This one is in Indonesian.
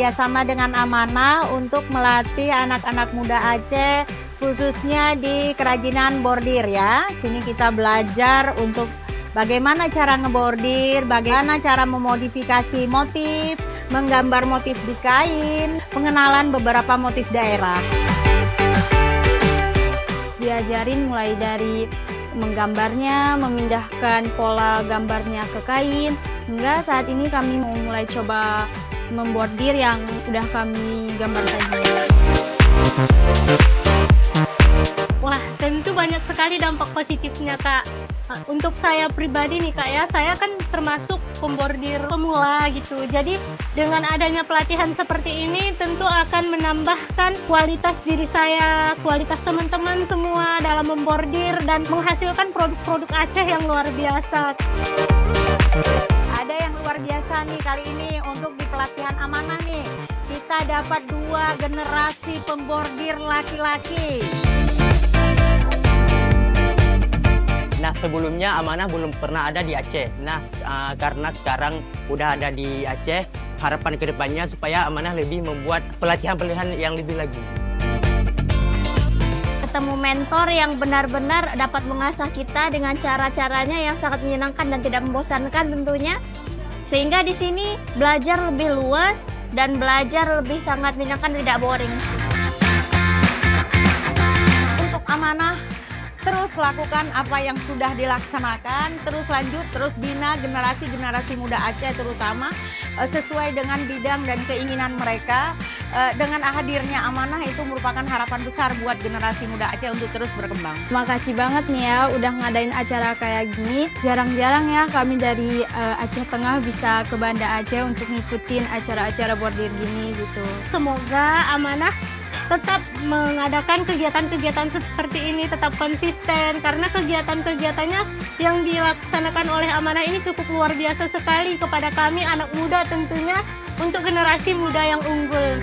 kerjasama dengan Amanah untuk melatih anak-anak muda Aceh, khususnya di kerajinan bordir ya. Sini kita belajar untuk bagaimana cara ngebordir, bagaimana cara memodifikasi motif, menggambar motif di kain, pengenalan beberapa motif daerah. Diajarin mulai dari menggambarnya, memindahkan pola gambarnya ke kain, hingga saat ini kami mau mulai coba membordir yang udah kami gambar tadi. Wah, tentu banyak sekali dampak positifnya, Kak. Untuk saya pribadi nih, Kak ya, saya kan termasuk pembordir pemula gitu. Jadi dengan adanya pelatihan seperti ini tentu akan menambahkan kualitas diri saya, kualitas teman-teman semua dalam membordir dan menghasilkan produk-produk Aceh yang luar biasa. Ada yang luar biasa nih kali ini untuk di pelatihan Amanah nih. Kita dapat 2 generasi pembordir laki-laki. Nah, sebelumnya Amanah belum pernah ada di Aceh. Nah, karena sekarang udah ada di Aceh, harapan kedepannya supaya Amanah lebih membuat pelatihan-pelatihan yang lebih lagi. Ketemu mentor yang benar-benar dapat mengasah kita dengan cara-caranya yang sangat menyenangkan dan tidak membosankan tentunya. Sehingga di sini belajar lebih luas dan belajar lebih sangat menyenangkan, tidak boring. Untuk Amanah, terus lakukan apa yang sudah dilaksanakan, terus lanjut, terus bina generasi-generasi muda Aceh terutama sesuai dengan bidang dan keinginan mereka. Dengan hadirnya Amanah itu merupakan harapan besar buat generasi muda Aceh untuk terus berkembang. Makasih banget nih ya udah ngadain acara kayak gini. Jarang-jarang ya kami dari Aceh Tengah bisa ke Banda Aceh untuk ngikutin acara-acara bordir gini gitu. Semoga Amanah tetap mengadakan kegiatan-kegiatan seperti ini, tetap konsisten, karena kegiatan-kegiatannya yang dilaksanakan oleh Amanah ini cukup luar biasa sekali kepada kami anak muda tentunya, untuk generasi muda yang unggul.